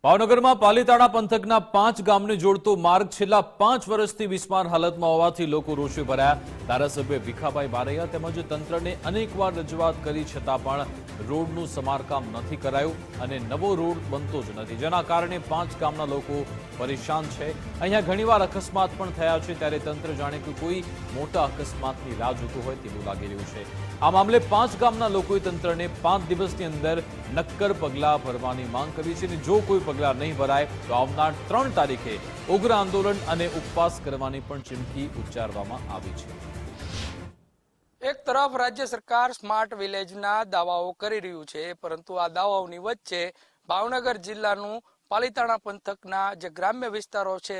ભાવનગરમાં પાલીતાણા પંથકના 5 ગામને જોડતો માર્ગ છેલ્લા 5 વર્ષથી બિસ્માર હાલતમાં હોવાથી લોકો રોષે ભરાયા। ધારાસભ્ય ભીખાભાઈ બારૈયા તેમજ તંત્રને અનેકવાર રજૂઆત કરી છતાં પણ રોડનું સમારકામ નથી કરાયું અને નવો રોડ બનતો જ નથી, જેના કારણે 5 ગામના લોકો પરેશાન છે। અહીંયા ઘણીવાર અકસ્માત પણ થયા છે, ત્યારે તંત્ર જાણે કે કોઈ મોટા અકસ્માતની રાહ જોતું હોય તેવું લાગી રહ્યું છે। આ મામલે 5 ગામના લોકોએ તંત્રને 5 દિવસની અંદર નક્કર પગલાં ભરવાની માંગ કરી છે અને જો કોઈ પગલાં નહીં ભરાય તો આવનાર 3 તારીખે ઉગ્ર આંદોલન અને ઉપવાસ કરવાની પણ ચીમકી ઉચ્ચારવામાં આવી છે। એક તરફ રાજ્ય સરકાર સ્માર્ટ વિલેજના દાવાઓ કરી રહ્યું છે, પરંતુ આ દાવાઓની વચ્ચે ભાવનગર જિલ્લાનું પાલીતાણા પંથકના જે ગ્રામ્ય વિસ્તારો છે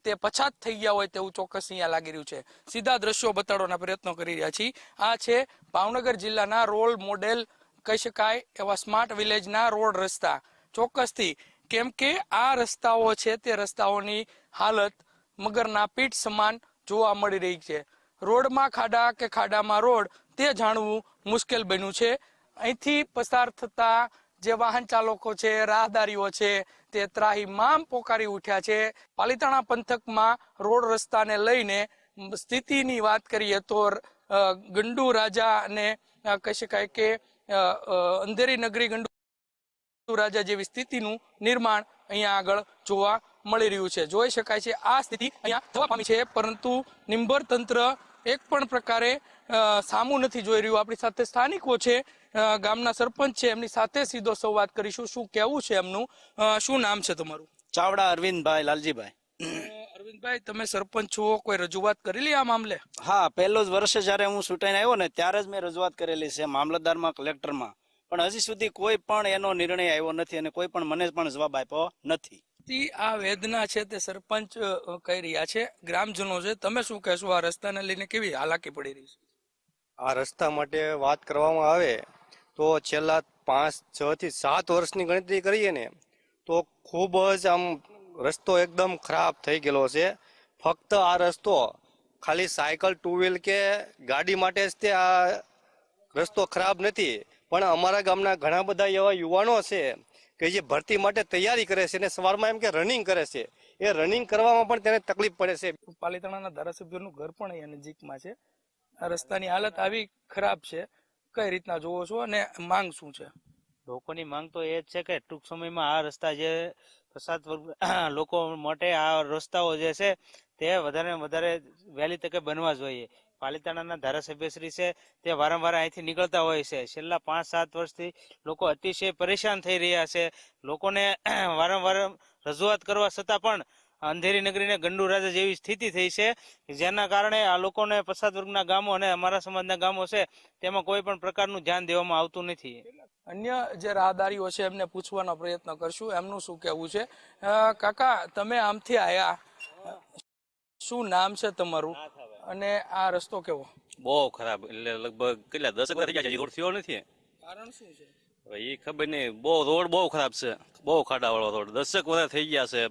તે પછાત થઈ ગયા હોય તેવું ચોક્કસ અહીંયા લાગી રહ્યું છે। સીધા દ્રશ્યો બતાડવાના પ્રયત્નો કરી રહ્યા છીએ। આ છે ભાવનગર જિલ્લાના રોલ મોડેલ કહી શકાય એવા સ્માર્ટ વિલેજના રોડ રસ્તા। ચોક્કસથી કેમ કે આ રસ્તાઓ છે તે રસ્તાઓની હાલત મગરના પીઠ સમાન જોવા મળી રહી છે। રોડમાં ખાડા કે ખાડામાં રોડ તે જાણવું મુશ્કેલ બન્યું છે। અહીંથી પસાર થતા જે વાહન ચાલકો છે, રાહદારીઓ છે, તે ત્રાહિમામ પોકારી ઉઠ્યા છે। પાલીતાણા પંથકમાં રોડ રસ્તાને લઈને સ્થિતિની વાત કરીએ તો ગંડુ રાજા અને કહી શકાય કે અંધેરી નગરી ગંડુ રાજા જેવી સ્થિતિનું નિર્માણ અહીંયા આગળ જોવા મળી રહ્યું છે। જોઈ શકાય છે આ સ્થિતિ અહીંયા થવા પામી છે, પરંતુ નિંબર તંત્ર એક પણ પ્રકારે સામું નથી જોઈ રહ્યું। આપણી સાથે સ્થાનિકો છે, ગામના સરપંચ છે, એમની સાથે સીધો સંવાદ કરીશું। શું કહેવું છે એમનું? શું નામ છે તમારું? ચાવડા અરવિંદભાઈ લાલજીભાઈ। અરવિંદભાઈ, તમે સરપંચ છો, કોઈ રજૂઆત કરેલી આ મામલે? હા, પહેલો જ વર્ષે જયારે હું ચૂંટાઈને આવ્યો ને ત્યારે જ મેં રજૂઆત કરેલી છે મામલતદારમાં, કલેક્ટરમાં, પણ હજી સુધી કોઈ પણ એનો નિર્ણય આવ્યો નથી અને કોઈ પણ મને પણ જવાબ આપ્યો નથી। આ વેદના છે તે સરપંચ કહી રહ્યા છે, ગ્રામજનો છે, તમે શું કહેશો? આ રસ્તાને લઈને કેવી હાલાકી પડી રહી છે? આ રસ્તા માટે વાત કરવામાં આવે તો છેલ્લા 5, 6 થી 7 વર્ષની ગણતરી કરીએ ને તો ખૂબ જ આમ રસ્તો એકદમ ખરાબ થઈ ગયેલો છે। ફક્ત આ રસ્તો ખાલી સાયકલ, 2 વ્હીલ કે ગાડી માટે જ તે આ રસ્તો ખરાબ નથી, પણ અમારા ગામના ઘણા બધા એવા યુવાનો છે કે જે ભરતી માટે તૈયારી કરે છે અને સવારમાં એમ કે રનિંગ કરે છે, એ રનિંગ કરવામાં પણ તેને તકલીફ પડે છે। પાલીતાણાના ધારાસભ્યનું ઘર પણ અહીંયા નજીકમાં છે। આ રસ્તાની હાલત આવી ખરાબ છે, કઈ રીતના જોવો છો અને માંગ શું છે? લોકોની માંગ તો એ જ છે કે ટૂંક સમયમાં આ રસ્તા જે પછાત લોકો માટે આ રસ્તાઓ જે છે તે વધારે વધારે વહેલી તકે બનવા જોઈએ। પાલીતાણાના ધારાસભ્યશ્રી છે તે વારંવાર અહીંથી નીકળતા હોય છે। છેલ્લા 5-7 વર્ષથી લોકો અતિશય પરેશાન થઈ રહ્યા છે। લોકોને વારંવાર રજૂઆત કરવા છતાં પણ અંધેરી નગરીને ગંડુ રાજા જેવી સ્થિતિ થઈ છે, જેના કારણે આ લોકોને પછાત વર્ગના ગામો અને અમારા સમાજના ગામો છે તેમાં કોઈ પણ પ્રકારનું ધ્યાન દેવામાં આવતું નથી। અન્ય જે રાહદારીઓ છે એમને પૂછવાનો પ્રયત્ન કરશું, એમનું શું કહેવું છે? કાકા, તમે આમથી આયા, શું નામ છે તમારું અને આ રસ્તો કેવો? બહુ ખરાબ, એટલે લગભગ કેટલા 10 વર્ષ થઈ ગયા છે, રોડ થયો નથી। કારણ શું છે? એ ખબર નહીં, બહુ રોડ બહુ ખરાબ છે, બહુ ખાડાવાળો રોડ, 10 વર્ષ થઈ ગયા છે।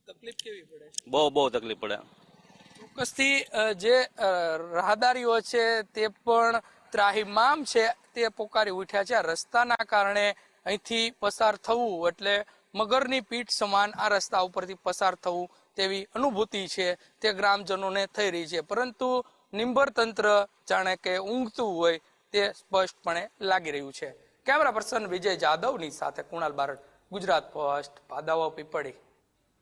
તકલીફ કેવી પડે? બહુ તકલીફ પડે। ચોક્કસથી જે રાહદારીઓ છે તે પણ ત્રાહિમામ છે, તે પોકારી ઉઠ્યા છે। આ રસ્તાના કારણે અહીંથી પસાર થવું એટલે મગરની પીઠ સમાન આ રસ્તા ઉપરથી પસાર થવું તેવી અનુભૂતિ છે તે ગ્રામજનોને થઈ રહી છે, પરંતુ નિંબર તંત્ર જાણે કે ઊંઘતું હોય તે સ્પષ્ટપણે લાગી રહ્યું છે। કેમેરા પર્સન વિજય જાદવની સાથે કુણાલ બારડ, ગુજરાત ફર્સ્ટ, ભાદાવા પીપળી।